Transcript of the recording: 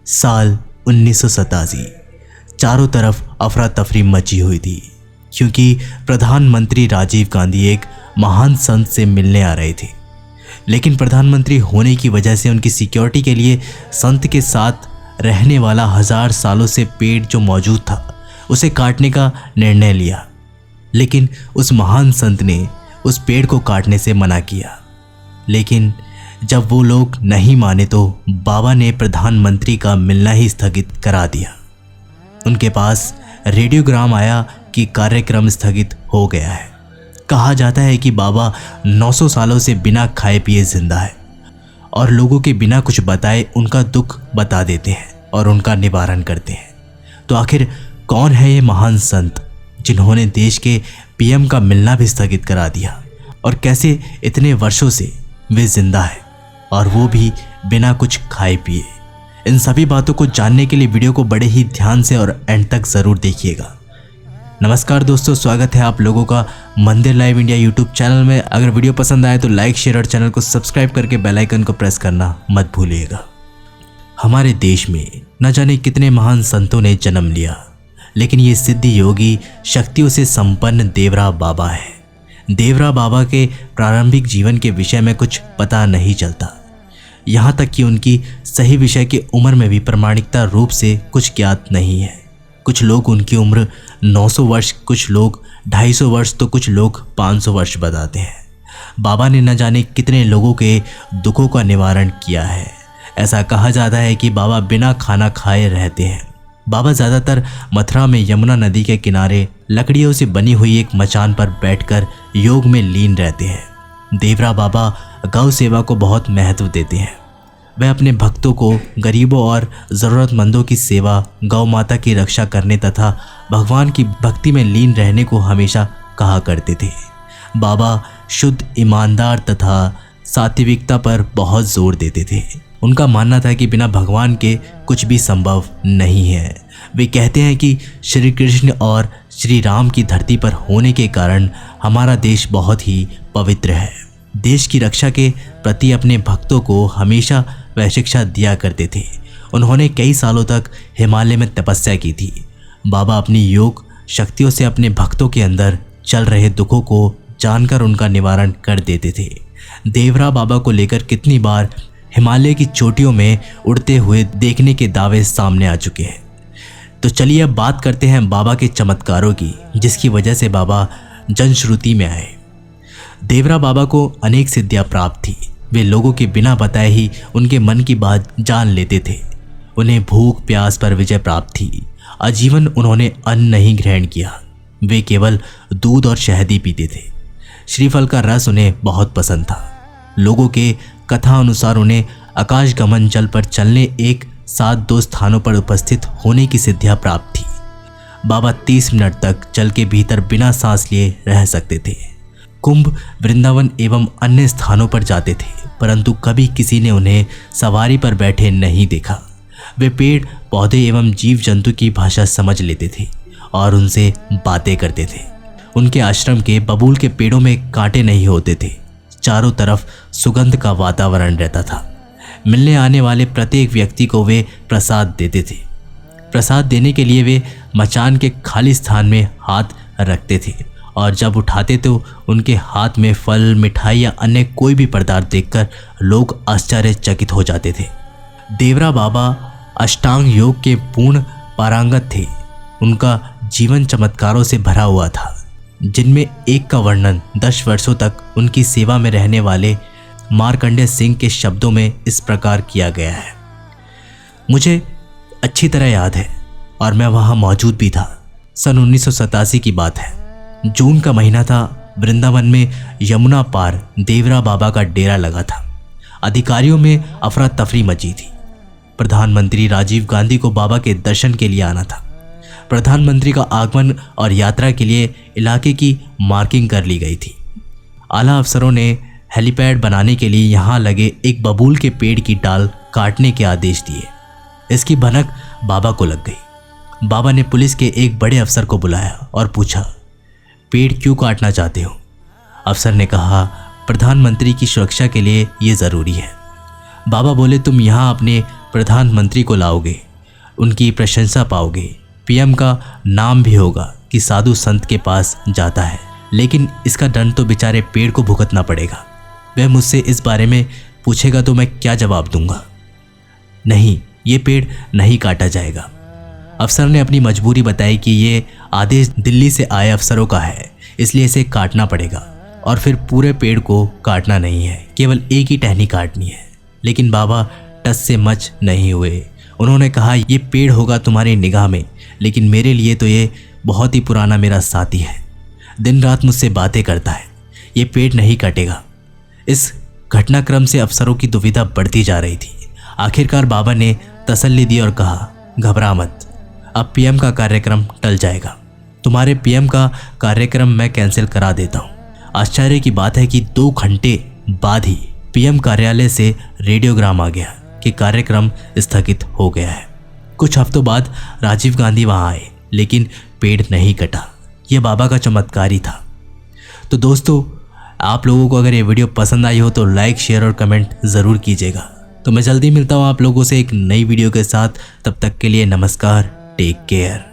साल 1987। चारों तरफ अफरा तफरी मची हुई थी क्योंकि प्रधानमंत्री राजीव गांधी एक महान संत से मिलने आ रहे थे। लेकिन प्रधानमंत्री होने की वजह से उनकी सिक्योरिटी के लिए संत के साथ रहने वाला 1000 सालों से पेड़ जो मौजूद था उसे काटने का निर्णय लिया। लेकिन उस महान संत ने उस पेड़ को काटने से मना किया। लेकिन जब वो लोग नहीं माने तो बाबा ने प्रधानमंत्री का मिलना ही स्थगित करा दिया। उनके पास रेडियोग्राम आया कि कार्यक्रम स्थगित हो गया है। कहा जाता है कि बाबा 900 सालों से बिना खाए पिए जिंदा है और लोगों के बिना कुछ बताए उनका दुख बता देते हैं और उनका निवारण करते हैं। तो आखिर कौन है ये महान संत जिन्होंने देश के पीएम का मिलना भी स्थगित करा दिया, और कैसे इतने वर्षों से वे जिंदा है और वो भी बिना कुछ खाए पिए? इन सभी बातों को जानने के लिए वीडियो को बड़े ही ध्यान से और एंड तक ज़रूर देखिएगा। नमस्कार दोस्तों, स्वागत है आप लोगों का मंदिर लाइव इंडिया यूट्यूब चैनल में। अगर वीडियो पसंद आए तो लाइक, शेयर और चैनल को सब्सक्राइब करके बेल आइकन को प्रेस करना मत भूलिएगा। हमारे देश में न जाने कितने महान संतों ने जन्म लिया, लेकिन ये सिद्धि योगी शक्तियों से संपन्न देवरा बाबा है। देवरा बाबा के प्रारंभिक जीवन के विषय में कुछ पता नहीं चलता, यहाँ तक कि उनकी सही विषय की उम्र में भी प्रामाणिकता रूप से कुछ ज्ञात नहीं है। कुछ लोग उनकी उम्र 900 वर्ष, कुछ लोग 250 वर्ष, तो कुछ लोग 500 वर्ष बताते हैं। बाबा ने न जाने कितने लोगों के दुखों का निवारण किया है। ऐसा कहा जाता है कि बाबा बिना खाना खाए रहते हैं। बाबा ज़्यादातर मथुरा में यमुना नदी के किनारे लकड़ियों से बनी हुई एक मचान पर बैठकर योग में लीन रहते हैं। देवरा बाबा गौ सेवा को बहुत महत्व देते हैं। वह अपने भक्तों को गरीबों और ज़रूरतमंदों की सेवा, गौ माता की रक्षा करने तथा भगवान की भक्ति में लीन रहने को हमेशा कहा करते थे। बाबा शुद्ध, ईमानदार तथा सात्विकता पर बहुत जोर देते थे। उनका मानना था कि बिना भगवान के कुछ भी संभव नहीं है। वे कहते हैं कि श्री कृष्ण और श्री राम की धरती पर होने के कारण हमारा देश बहुत ही पवित्र है। देश की रक्षा के प्रति अपने भक्तों को हमेशा वह शिक्षा दिया करते थे। उन्होंने कई सालों तक हिमालय में तपस्या की थी। बाबा अपनी योग शक्तियों से अपने भक्तों के अंदर चल रहे दुखों को जानकर उनका निवारण कर देते थे। देवरा बाबा को लेकर कितनी बार हिमालय की चोटियों में उड़ते हुए देखने के दावे सामने आ चुके हैं। तो चलिए अब बात करते हैं बाबा के चमत्कारों की, जिसकी वजह से बाबा जनश्रुति में आए। देवरा बाबा को अनेक सिद्धियां प्राप्त थी। वे लोगों के बिना बताए ही उनके मन की बात जान लेते थे। उन्हें भूख प्यास पर विजय प्राप्त थी। आजीवन उन्होंने अन्न नहीं ग्रहण किया। वे केवल दूध और शहद ही पीते थे। श्रीफल का रस उन्हें बहुत पसंद था। लोगों के कथा अनुसार उन्हें आकाश गमन, जल पर चलने, एक साथ 2 स्थानों पर उपस्थित होने की सिद्धियां प्राप्त थी। बाबा 30 मिनट तक जल के भीतर बिना सांस लिए रह सकते थे। कुंभ, वृंदावन एवं अन्य स्थानों पर जाते थे, परंतु कभी किसी ने उन्हें सवारी पर बैठे नहीं देखा। वे पेड़ पौधे एवं जीव जंतु की भाषा समझ लेते थे और उनसे बातें करते थे। उनके आश्रम के बबूल के पेड़ों में कांटे नहीं होते थे। चारों तरफ सुगंध का वातावरण रहता था। मिलने आने वाले प्रत्येक व्यक्ति को वे प्रसाद देते थे। प्रसाद देने के लिए वे मचान के खाली स्थान में हाथ रखते थे और जब उठाते तो उनके हाथ में फल, मिठाई या अन्य कोई भी पदार्थ देखकर लोग आश्चर्यचकित हो जाते थे। देवरा बाबा अष्टांग योग के पूर्ण पारंगत थे। उनका जीवन चमत्कारों से भरा हुआ था, जिनमें एक का वर्णन 10 वर्षों तक उनकी सेवा में रहने वाले मार्कंडेय सिंह के शब्दों में इस प्रकार किया गया है। मुझे अच्छी तरह याद है और मैं वहाँ मौजूद भी था। सन 1987 की बात है। जून का महीना था। वृंदावन में यमुना पार देवरा बाबा का डेरा लगा था। अधिकारियों में अफरा तफरी मची थी। प्रधानमंत्री राजीव गांधी को बाबा के दर्शन के लिए आना था। प्रधानमंत्री का आगमन और यात्रा के लिए इलाके की मार्किंग कर ली गई थी। आला अफसरों ने हेलीपैड बनाने के लिए यहाँ लगे एक बबूल के पेड़ की डाल काटने के आदेश दिए। इसकी भनक बाबा को लग गई। बाबा ने पुलिस के एक बड़े अफसर को बुलाया और पूछा, पेड़ क्यों काटना चाहते हो? अफसर ने कहा, प्रधानमंत्री की सुरक्षा के लिए ये ज़रूरी है। बाबा बोले, तुम यहाँ अपने प्रधानमंत्री को लाओगे, उनकी प्रशंसा पाओगे, पीएम का नाम भी होगा कि साधु संत के पास जाता है, लेकिन इसका दंड तो बेचारे पेड़ को भुगतना पड़ेगा। वह मुझसे इस बारे में पूछेगा तो मैं क्या जवाब दूंगा? नहीं, ये पेड़ नहीं काटा जाएगा। अफसर ने अपनी मजबूरी बताई कि ये आदेश दिल्ली से आए अफसरों का है, इसलिए इसे काटना पड़ेगा और फिर पूरे पेड़ को काटना नहीं है, केवल एक ही टहनी काटनी है। लेकिन बाबा टस से मच नहीं हुए। उन्होंने कहा, ये पेड़ होगा तुम्हारी निगाह में, लेकिन मेरे लिए तो ये बहुत ही पुराना मेरा साथी है, दिन रात मुझसे बातें करता है, ये पेड़ नहीं कटेगा। इस घटनाक्रम से अफसरों की दुविधा बढ़ती जा रही थी। आखिरकार बाबा ने तसल्ली दी और कहा, घबरा मत, अब पीएम का कार्यक्रम टल जाएगा। तुम्हारे पीएम का कार्यक्रम मैं कैंसिल करा देता हूँ। आश्चर्य की बात है कि 2 घंटे बाद ही पीएम कार्यालय से रेडियोग्राम आ गया कि कार्यक्रम स्थगित हो गया है। कुछ हफ्तों बाद राजीव गांधी वहां आए, लेकिन पेड़ नहीं कटा। यह बाबा का चमत्कार ही था। तो दोस्तों, आप लोगों को अगर ये वीडियो पसंद आई हो तो लाइक, शेयर और कमेंट ज़रूर कीजिएगा। तो मैं जल्दी मिलता हूँ आप लोगों से एक नई वीडियो के साथ। तब तक के लिए नमस्कार, टेक केयर।